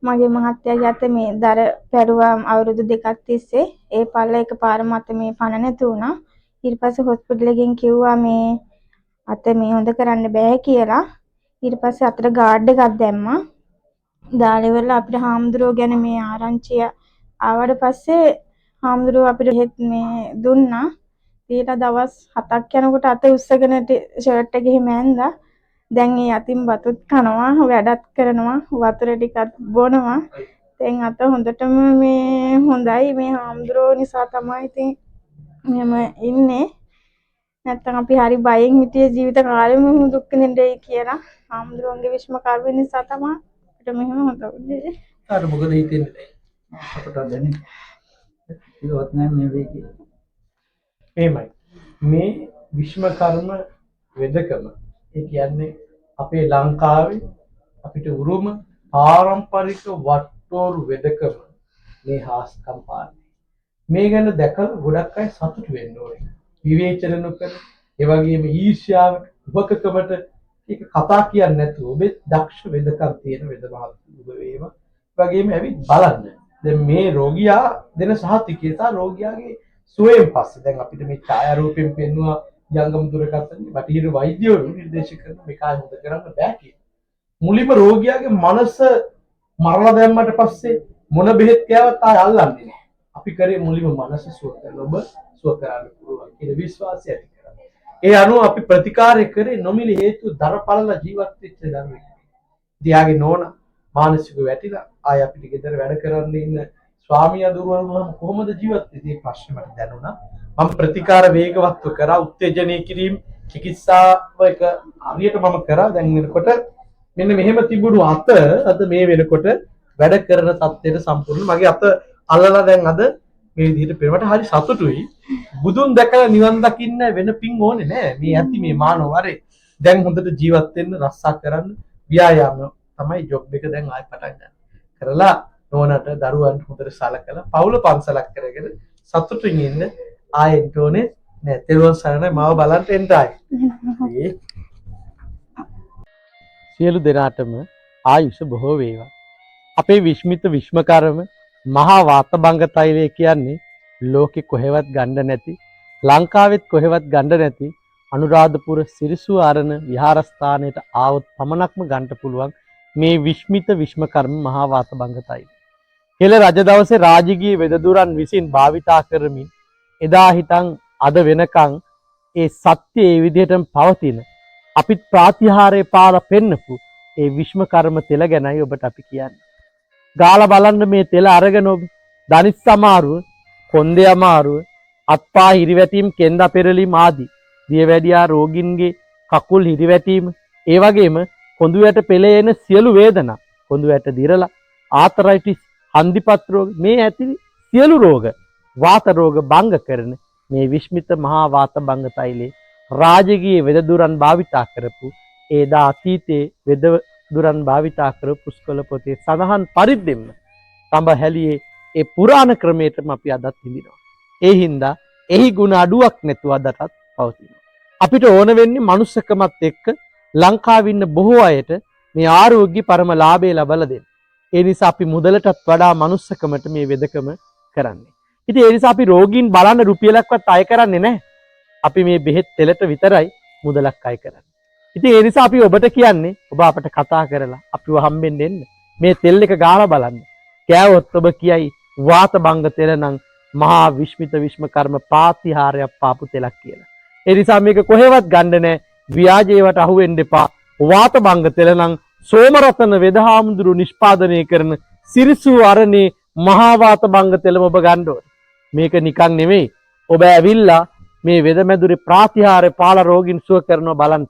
මගේ මහත්තයාගේ අත මේ දර පැරුවා අවුරුදු 2ක් තිස්සේ. ඒ පල්ල එකපාර මත මේ පණ නැති වුණා. ඊට පස්සේ හොස්පිටල් එකෙන් කිව්වා මේ අත මේ හොඳ කරන්න බෑ කියලා. ඊට පස්සේ අතට ගාඩ් එකක් දැම්මා. දාලා ඉවරලා අපිට හාමුදුරුවෝ ගැන මේ ආරංචිය ආවට පස්සේ හාමුදුරුවෝ අපිට මේ දුන්නා. ඊට දවස් 7ක් යනකොට අත උස්සගෙන ෂර්ට් එක එහෙම ඇඳලා දැන් ඒ අතින් බතුත් කනවා වැඩත් කරනවා වතුර ටිකක් බොනවා. දැන් අත හොඳටම මේ හොඳයි. මේ හාමුදුරුවෝ නිසා තමයි ඉතින් මෙහෙම ඉන්නේ. නැත්තම් අපි හරි බයෙන් හිටියේ ජීවිත කාලෙම දුක් විඳින්නයි කියලා. හාමුදුරුවන්ගේ විශ්ම කර්ම නිසා තමයි අපිට මෙහෙම හොඳ වුනේ. අර මොකද හිතෙන්නේ අපට දැනෙන්නේ ඉවත් නැහැ මේ වෙකේ. එහෙමයි. මේ විශ්ම කර්ම වෙදකම ඒ කියන්නේ අපේ ලංකාවේ අපිට උරුම පාරම්පරික වට්ටෝරු වෙදකම මේ හාස්කම් පාන්නේ. මේ ගැන දැකලා ගොඩක් අය සතුටු වෙන්න ඕනේ. විවේචන නොකර ඒ වගේම ඊර්ෂ්‍යාවට උපකකමට ඒක කතා කියන්නේ නැතුව ඔබේ දක්ෂ වෙදකම් තියෙන වෙද මහත්තුව වේවා. ඒ වගේම ඇවිත් බලන්න. දැන් මේ රෝගියා දෙන සහතිකය තා රෝගියාගේ සුවයෙන් පස්සේ දැන් අපිට මේ ඡායාරූපයෙන් පෙන්වුවා යංගම දුරකථනයේ බටහිර වෛද්‍යවරු නිර්දේශ කරන මේක ආය හොද කරන්න බෑ කියලා. මුලින්ම රෝගියාගේ මනස මරලා දැම්මට පස්සේ මොන බෙහෙත් කෑවත් ආය අල්ලන්නේ නැහැ. අපි කරේ මුලින්ම මනස සුව කරලා ඔබ සුව කරන්න පුළුවන් කියලා විශ්වාසය ඇති කරගන්න. ඒ අනුව අපි ප්‍රතිකාරය කරේ නොමිලේ හේතු දරපළල ජීවත් වෙච්ච දරුවෙක්. තියාගේ නෝනා මානසික වැටිලා ආය අපිට ගෙදර වැඩ කරන්න ඉන්න ස්වාමියා දුරවල් වුණාම කොහොමද ජීවත් වෙන්නේ? මේ ප්‍රශ්නේ මට දැනුණා. මම ප්‍රතිකාර වේගවත්ව කරා උත්තේජනය කිරීම චිකිත්සාව එක හරියට මම කරා. දැන් වෙනකොට මෙන්න මෙහෙම තිබුණු අත අද මේ වෙනකොට වැඩ කරන තත්ත්වයට සම්පූර්ණ මගේ අත අල්ලලා දැන් අද මේ විදිහට පෙරමට හරි සතුටුයි. බුදුන් දැකලා නිවන් දකින්න වෙන පිං ඕනේ නෑ. මේ ඇති මේ මානව වරේ දැන් හොඳට ජීවත් වෙන්න රස්සා කරන්න ව්‍යායාම තමයි ජොබ් එක දැන් ආයෙ පටන් ගන්න. කරලා නෝනට දරුවන්ට හොඳට සලකලා පවුල පන්සලක් කරගෙන සතුටින් ඉන්න ආයෙත් ඕනේ නෑ. තෙරුවන් සරණයි මාව බලන්න එන්න ආයි. සියලු දෙනාටම ආයුෂ බොහෝ වේවා. අපේ විශ්මිත විශ්මකර්ම මහා වාතභංග තෛලය කියන්නේ ලෝකෙ කොහෙවත් ගන්න නැති ලංකාවෙත් කොහෙවත් ගන්න නැති අනුරාධපුර සිරිසු ආරණ විහාරස්ථානයට ආවොත් පමණක්ම ගන්න පුළුවන් මේ විශ්මිත විශ්මකර්ම මහා වාතභංග තෛලය. හෙළ රජ දවසේ රාජකීය වෙදදුරන් විසින් භාවිතා කරමින් එදා හිටන් අද වෙනකන් ඒ සත්‍ය ඒ විදිහටම පවතින අපිත් ප්‍රාතිහාරය පාලා පෙන්නපු ඒ විශ්මකර්ම තෙල ගැනයි ඔබට අපි කියන්නේ. ගාලා බලන්න මේ තෙල අරගෙන ඔබ දනිස් අමාරුව, කොන්දේ අමාරුව, අත්පා හිරිවැටීම්, කෙන්දා පෙරලීම් ආදී දියවැඩියා රෝගින්ගේ කකුල් හිරිවැටීම්, ඒ වගේම කොඳු වැට පෙළේ එන සියලු වේදනා, කොඳු වැට දිරලා, ආතරයිටිස්, හන්දිපත් රෝග මේ ඇති සියලු රෝග, වාත රෝග භංග කරන මේ විශ්මිත මහා වාත භංග තෛලේ රාජකීය වෙදදුරන් භාවිතා කරපු ඒදා අතීතයේ වෙදදුරන් භාවිතා කරපු පුස්කොළ පොතේ සඳහන් පරිද්දෙන්න තඹ හැලියේ ඒ පුරාණ ක්‍රමයටම අපි අදත් හිඳිනවා. ඒ හින්දා එහි ගුණ අඩුවක් නැතුව අදටත් පවතිනවා. අපිට ඕන වෙන්නේ මනුස්සකමත් එක්ක ලංකාවේ ඉන්න බොහෝ අයට මේ ආරෝග්‍ය පරම ලාභය ලබා දෙන්න. ඒ නිසා අපි මුදලටත් වඩා මනුස්සකමට මේ වෙදකම කරන්නේ. ඉතින් ඒ නිසා අපි රෝගීන් බලන්න රුපියලක්වත් අය කරන්නේ නැහැ. අපි මේ බෙහෙත් තෙලට විතරයි මුදලක් අය කරන්නේ. ඉතින් ඒ නිසා අපි ඔබට කියන්නේ ඔබ අපට කතා කරලා අපිව හම්බෙන්න එන්න. මේ තෙල් එක ගාලා බලන්න. කෑවොත් ඔබ කියයි වාත භංග තෙල නම් මහා විශ්මිත විශ්මකර්ම ප්‍රාතිහාරයක් පාපු තෙලක් කියලා. ඒ නිසා මේක කොහෙවත් ගන්න නැහැ. ව්‍යාජේවට අහු වෙන්න එපා. වාත භංග තෙල නම් සෝමරතන වෙදහාමුදුරු නිෂ්පාදනය කරන සිරිසු අරණේ මහා වාත භංග තෙලම ඔබ ගන්න ඕනේ. මේක නිකන් නෙමෙයි. ඔබ ඇවිල්ලා මේ වෙදමැදුරේ ප්‍රාතිහාරය පාලා රෝගීන් සුව කරනවා බලන්න.